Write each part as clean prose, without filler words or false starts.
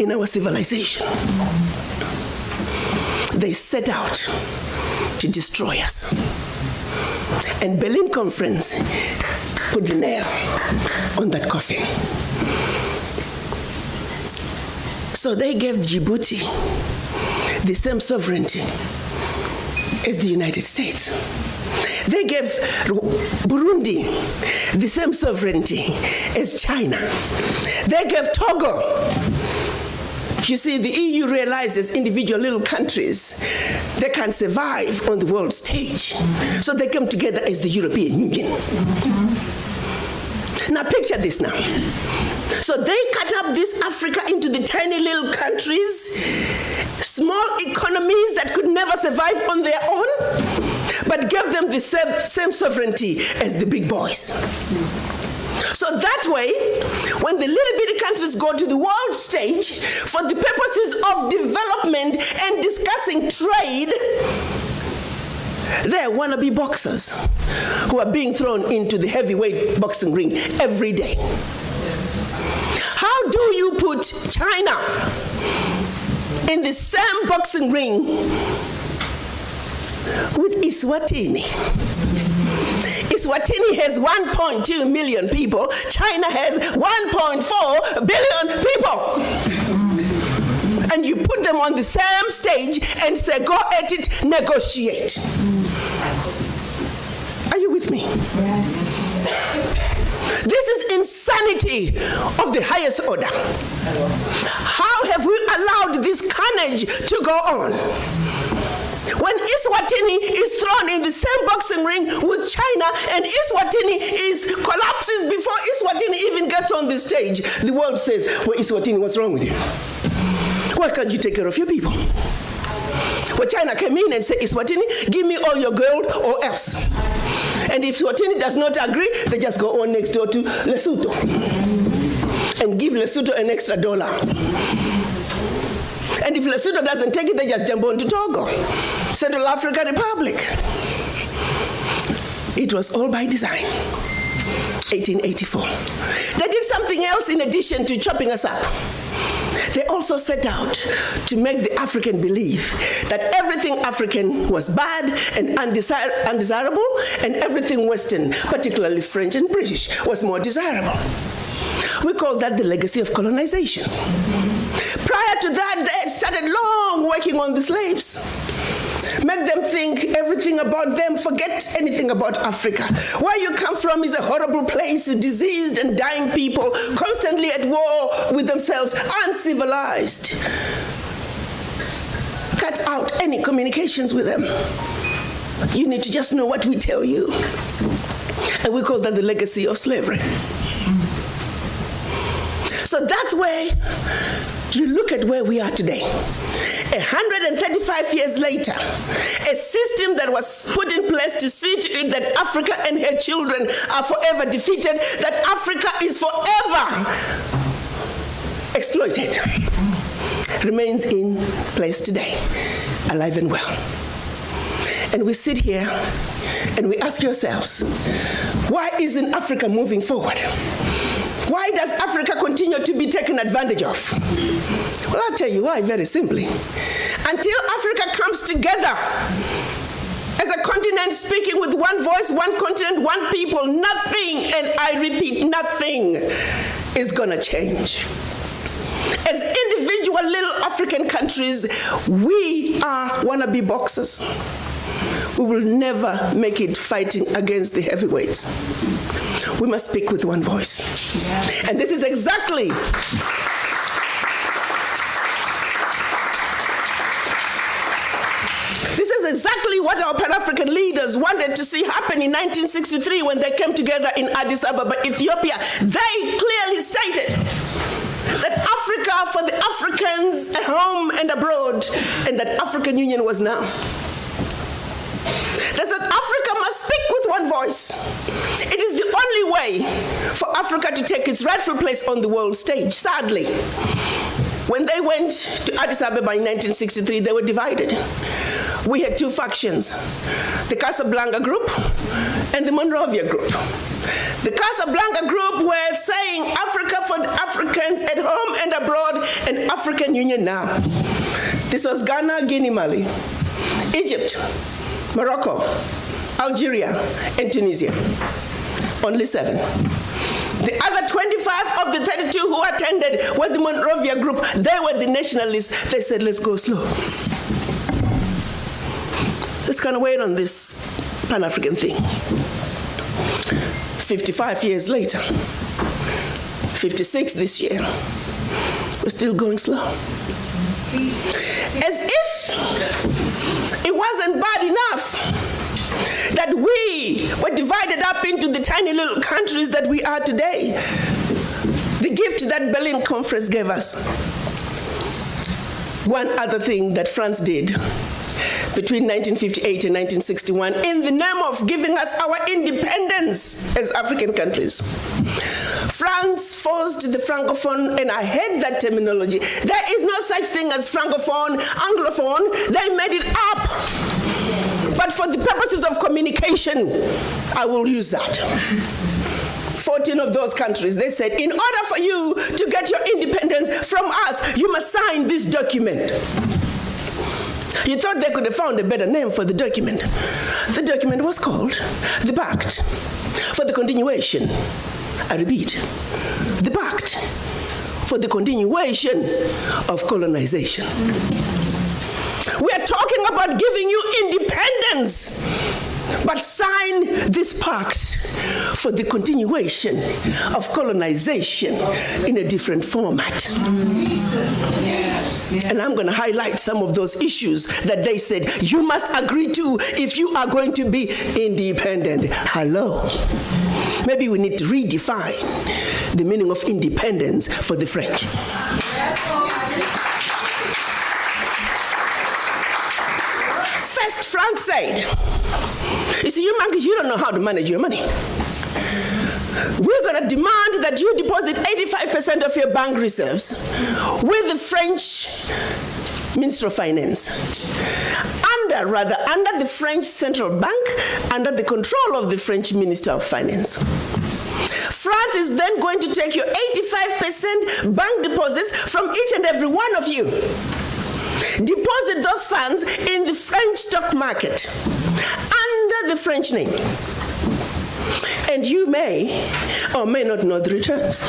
in our civilization. They set out to destroy us. And Berlin Conference put the nail on that coffin. So they gave Djibouti the same sovereignty as the United States. They gave Burundi the same sovereignty as China. They gave Togo. You see, the EU realizes individual little countries, they can't survive on the world stage. So they come together as the European Union. Now picture this now. So they cut up this Africa into the tiny little countries, small economies that could never survive on their own, but gave them the same sovereignty as the big boys. So that way, when the little bitty countries go to the world stage for the purposes of development and discussing trade, they're wannabe boxers who are being thrown into the heavyweight boxing ring every day. How do you put China in the same boxing ring with Eswatini? Eswatini has 1.2 million people. China has 1.4 billion people. And you put them on the same stage and say, go at it, negotiate. Are you with me? Yes. This is insanity of the highest order. How have we allowed this carnage to go on? When Eswatini is thrown in the same boxing ring with China and Eswatini collapses before Eswatini even gets on the stage, the world says, well, Eswatini, what's wrong with you? Why can't you take care of your people? Well, China came in and said, Eswatini, give me all your gold or else. And if Eswatini does not agree, they just go on next door to Lesotho and give Lesotho an extra $1. And if Lesotho doesn't take it, they just jump on to Togo, Central African Republic. It was all by design. 1884. They did something else in addition to chopping us up. They also set out to make the African believe that everything African was bad and undesirable, and everything Western, particularly French and British, was more desirable. We call that the legacy of colonization. Prior to that, they had started long working on the slaves. Make them think everything about them, forget anything about Africa. Where you come from is a horrible place, diseased and dying people, constantly at war with themselves, uncivilized. Cut out any communications with them. You need to just know what we tell you. And we call that the legacy of slavery. So that's where you look at where we are today. 135 years later, a system that was put in place to see to it that Africa and her children are forever defeated, that Africa is forever exploited, remains in place today, alive and well. And we sit here and we ask ourselves, why isn't Africa moving forward? Why does Africa continue to be taken advantage of? Well, I'll tell you why, very simply. Until Africa comes together as a continent speaking with one voice, one continent, one people, nothing, and I repeat, nothing is gonna change. As individual little African countries, we are wannabe boxers. We will never make it fighting against the heavyweights. We must speak with one voice. Yeah. And this is exactly what our Pan-African leaders wanted to see happen in 1963 when they came together in Addis Ababa, Ethiopia. They clearly stated that Africa for the Africans at home and abroad, and that African Union was now. They said Africa must speak with one voice. It is the only way for Africa to take its rightful place on the world stage. Sadly, when they went to Addis Ababa in 1963, they were divided. We had two factions, the Casablanca group and the Monrovia group. The Casablanca group were saying Africa for the Africans at home and abroad, and African Union now. This was Ghana, Guinea, Mali, Egypt, Morocco, Algeria, and Tunisia. Only 7. The other 25 of the 32 who attended were the Monrovia group. They were the nationalists. They said, let's go slow. Let's kind of wait on this Pan-African thing. 55 years later, 56 this year, we're still going slow. As if it wasn't bad enough that we were divided up into the tiny little countries that we are today. The gift that Berlin Conference gave us. One other thing that France did between 1958 and 1961 in the name of giving us our independence as African countries. France forced the Francophone, and I hate that terminology. There is no such thing as Francophone, Anglophone. They made it up. But for the purposes of communication, I will use that. 14 of those countries, they said, in order for you to get your independence from us, you must sign this document. You thought they could have found a better name for the document. The document was called the Pact for the Continuation. I repeat, the Pact for the Continuation of Colonization. We are talking about giving you independence, but sign this pact for the continuation of colonization in a different format. And I'm going to highlight some of those issues that they said you must agree to if you are going to be independent. Hello. Maybe we need to redefine the meaning of independence for the French. First, France said, you see, you monkeys, you don't know how to manage your money. We're going to demand that you deposit 85% of your bank reserves with the French Minister of Finance. Under the French Central Bank, under the control of the French Minister of Finance. France is then going to take your 85% bank deposits from each and every one of you. Deposit those funds in the French stock market under the French name. And you may or may not know the returns.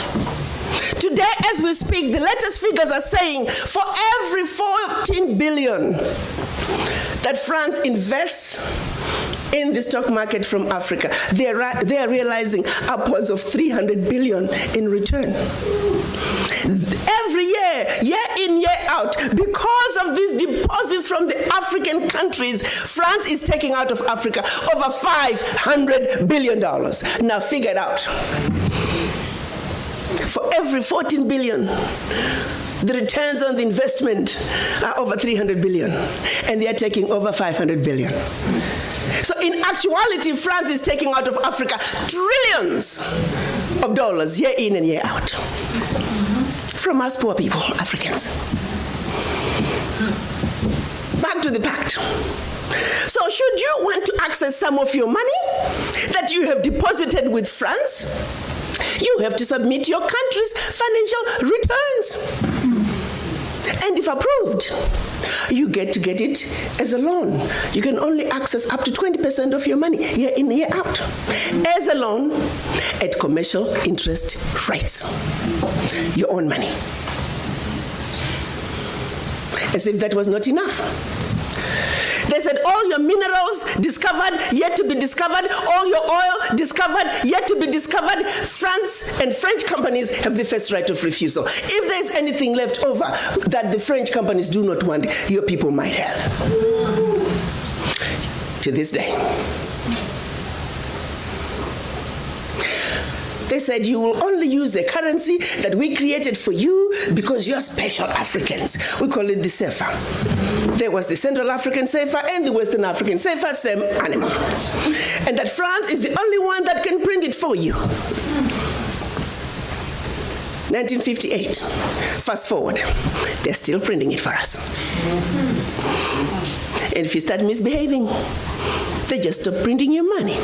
Today, as we speak, the latest figures are saying for every 14 billion that France invests in the stock market from Africa, they are realizing upwards of 300 billion in return. Every year, year in, year out, because of these deposits from the African countries, France is taking out of Africa over $500 billion. Now figure it out. For every 14 billion, the returns on the investment are over 300 billion, and they are taking over 500 billion. So in actuality, France is taking out of Africa trillions of dollars year in and year out from us poor people, Africans. Back to the pact. So should you want to access some of your money that you have deposited with France, you have to submit your country's financial returns. And if approved, you get to get it as a loan. You can only access up to 20% of your money year in, year out as a loan at commercial interest rates. Your own money. As if that was not enough. They said all your minerals discovered, yet to be discovered, all your oil discovered, yet to be discovered. France and French companies have the first right of refusal. If there's anything left over that the French companies do not want, your people might have. To this day. They said you will only use the currency that we created for you because you're special Africans. We call it the CFA. There was the Central African CFA and the Western African CFA, same animal. And that France is the only one that can print it for you. 1958. Fast forward, they're still printing it for us. And if you start misbehaving, they just stop printing your money,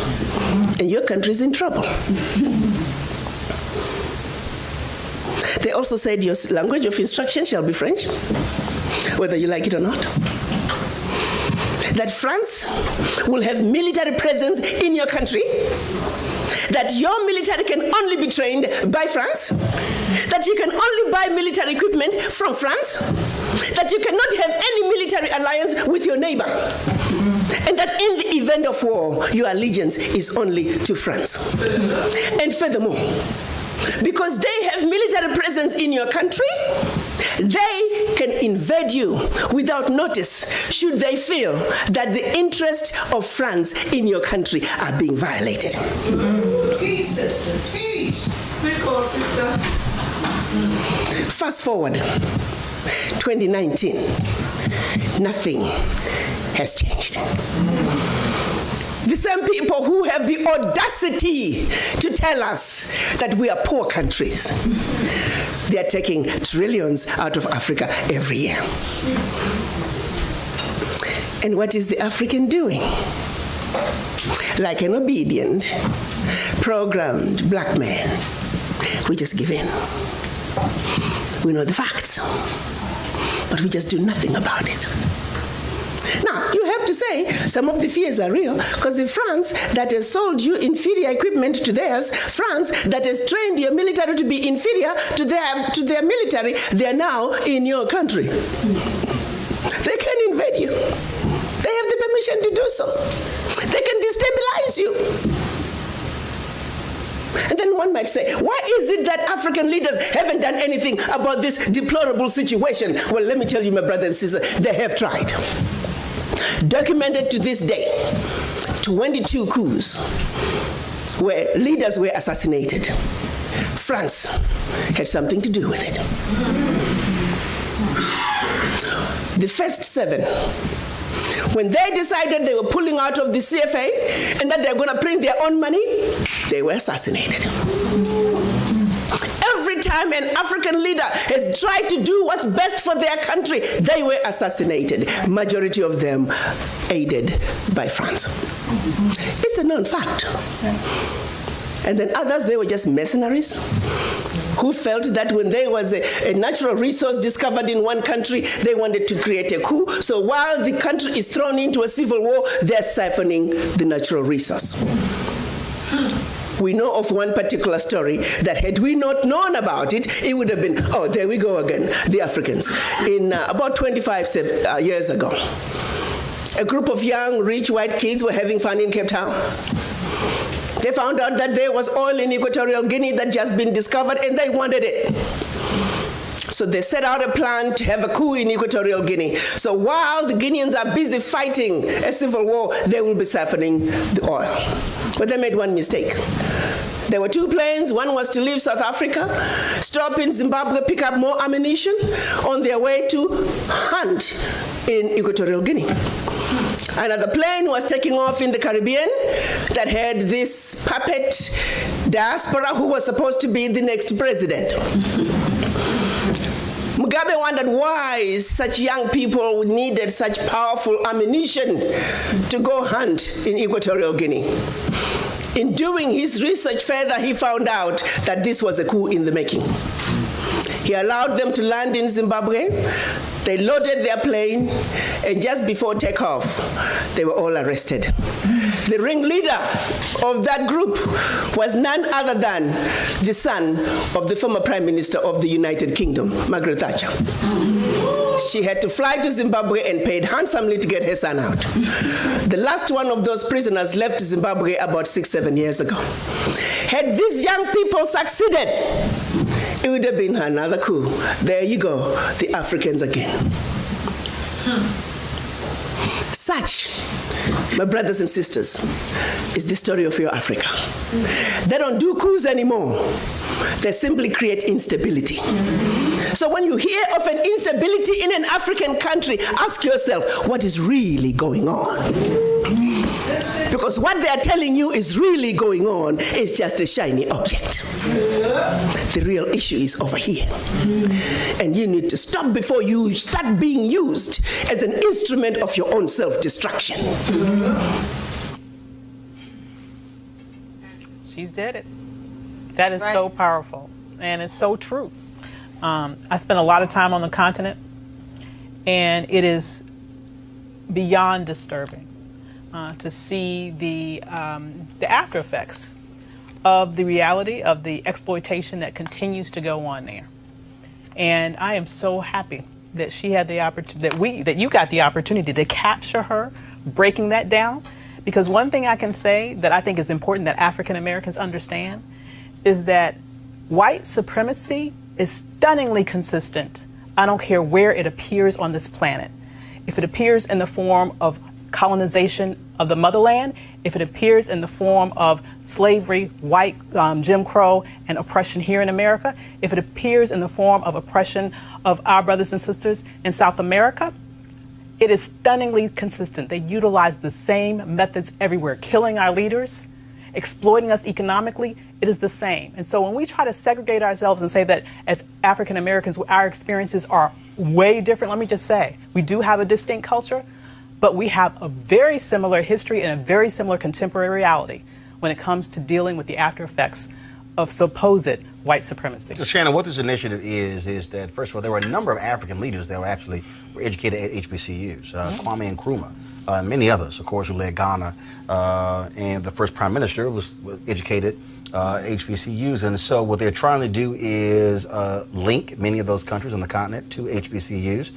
and your country's in trouble. They also said your language of instruction shall be French, whether you like it or not. That France will have military presence in your country, that your military can only be trained by France, that you can only buy military equipment from France, that you cannot have any military alliance with your neighbor, and that in the event of war, your allegiance is only to France. And furthermore, because they have military presence in your country, they can invade you without notice should they feel that the interests of France in your country are being violated. Teach, sister, teach. Speak on, sister. Fast forward, 2019, nothing has changed. The same people who have the audacity to tell us that we are poor countries, they are taking trillions out of Africa every year. And what is the African doing? Like an obedient, programmed black man, we just give in. We know the facts, but we just do nothing about it. Now, you have to say some of the fears are real, because if France that has sold you inferior equipment to theirs, France that has trained your military to be inferior to their military, they are now in your country. They can invade you. They have the permission to do so. They can destabilize you. And then one might say, why is it that African leaders haven't done anything about this deplorable situation? Well, let me tell you, my brother and sister, they have tried. Documented to this day, 22 coups where leaders were assassinated. France had something to do with it. The first 7, when they decided they were pulling out of the CFA and that they're going to print their own money, they were assassinated. Every time an African leader has tried to do what's best for their country, they were assassinated. Majority of them aided by France. It's a known fact. And then others, they were just mercenaries who felt that when there was a natural resource discovered in one country, they wanted to create a coup. So while the country is thrown into a civil war, they're siphoning the natural resource. We know of one particular story that had we not known about it, it would have been, oh, there we go again, the Africans. In about 25 years ago, a group of young, rich white kids were having fun in Cape Town. They found out that there was oil in Equatorial Guinea that had just been discovered, and they wanted it. So they set out a plan to have a coup in Equatorial Guinea. So while the Guineans are busy fighting a civil war, they will be siphoning the oil. But they made one mistake. There were 2 planes. One was to leave South Africa, stop in Zimbabwe, pick up more ammunition on their way to hunt in Equatorial Guinea. Another plane was taking off in the Caribbean that had this puppet diaspora who was supposed to be the next president. Mugabe wondered why such young people needed such powerful ammunition to go hunt in Equatorial Guinea. In doing his research further, he found out that this was a coup in the making. He allowed them to land in Zimbabwe. They loaded their plane, and just before takeoff, they were all arrested. The ringleader of that group was none other than the son of the former Prime Minister of the United Kingdom, Margaret Thatcher. She had to fly to Zimbabwe and paid handsomely to get her son out. The last one of those prisoners left Zimbabwe about 6-7 years ago. Had these young people succeeded, it would have been another coup. There you go, the Africans again. Such, my brothers and sisters, is the story of your Africa. They don't do coups anymore. They simply create instability. So when you hear of an instability in an African country, ask yourself, what is really going on? Because what they are telling you is really going on is just a shiny object. The real issue is over here. And you need to stop before you start being used as an instrument of your own self-destruction. She's did it. That is so powerful, and it's so true. I spent a lot of time on the continent, and it is beyond disturbing to see the after effects of the reality of the exploitation that continues to go on there. And I am so happy that she had the opportunity, that you got the opportunity to capture her, breaking that down. Because one thing I can say that I think is important that African Americans understand is that white supremacy is stunningly consistent. I don't care where it appears on this planet. If it appears in the form of colonization of the motherland, if it appears in the form of slavery, white Jim Crow, and oppression here in America, if it appears in the form of oppression of our brothers and sisters in South America, it is stunningly consistent. They utilize the same methods everywhere, killing our leaders, exploiting us economically. It is the same. And so when we try to segregate ourselves and say that as African Americans, our experiences are way different, let me just say, we do have a distinct culture, but we have a very similar history and a very similar contemporary reality when it comes to dealing with the after effects of supposed white supremacy. So Shannon, what this initiative is that, first of all, there were a number of African leaders that were educated at HBCUs, Kwame Nkrumah, and many others, of course, who led Ghana, and the first prime minister was educated HBCUs. And so what they're trying to do is link many of those countries on the continent to HBCUs.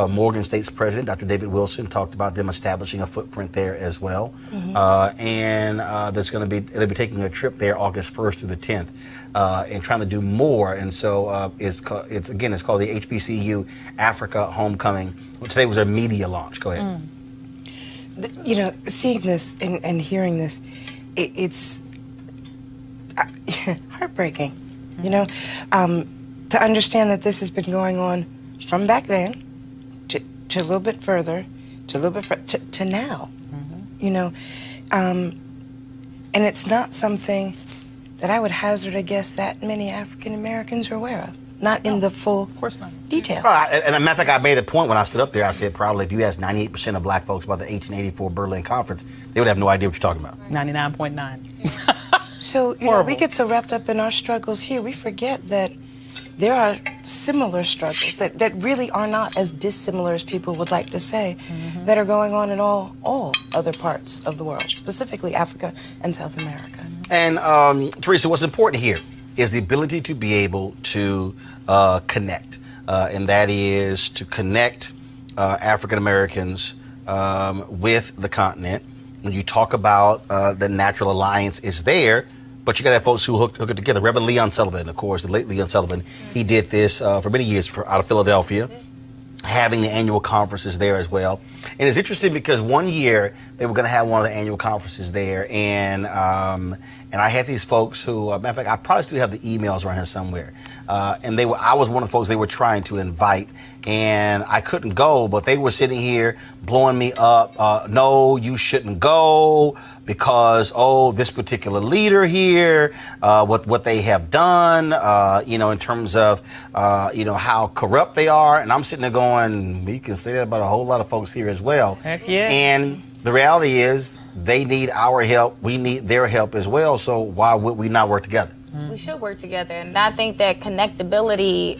Morgan State's president, Dr. David Wilson, talked about them establishing a footprint there as well. And there's going to be, they'll be taking a trip there August 1st through the 10th and trying to do more. And so it's called the HBCU Africa Homecoming. Today was their media launch. Go ahead. You know, seeing this and hearing this, it's heartbreaking, you know, to understand that this has been going on from back then to a little bit further, to now, you know, and it's not something that I would hazard a guess that many African Americans are aware of. Not in the full detail. And as a matter of fact, I made a point when I stood up there. I said probably if you asked 98% of black folks about the 1884 Berlin Conference, they would have no idea what you're talking about. 99.9. So you know, we get so wrapped up in our struggles here, we forget that there are similar struggles that really are not as dissimilar as people would like to say, that are going on in all other parts of the world, specifically Africa and South America. And Teresa, what's important here is the ability to be able to connect, and that is to connect African Americans with the continent. When you talk about the natural alliance is there, but you got to have folks who hook it together. Reverend Leon Sullivan, of course, the late Leon Sullivan, he did this for many years out of Philadelphia, having the annual conferences there as well. And it's interesting because one year they were going to have one of the annual conferences there, and I had these folks who, matter of fact, I probably still have the emails around here somewhere. And I was one of the folks they were trying to invite, and I couldn't go, but they were sitting here blowing me up. No, you shouldn't go because, this particular leader here, what they have done, in terms of, how corrupt they are. And I'm sitting there going, we can say that about a whole lot of folks here as well. Heck yeah. And the reality is they need our help. We need their help as well. So why would we not work together? We should work together. And I think that connectability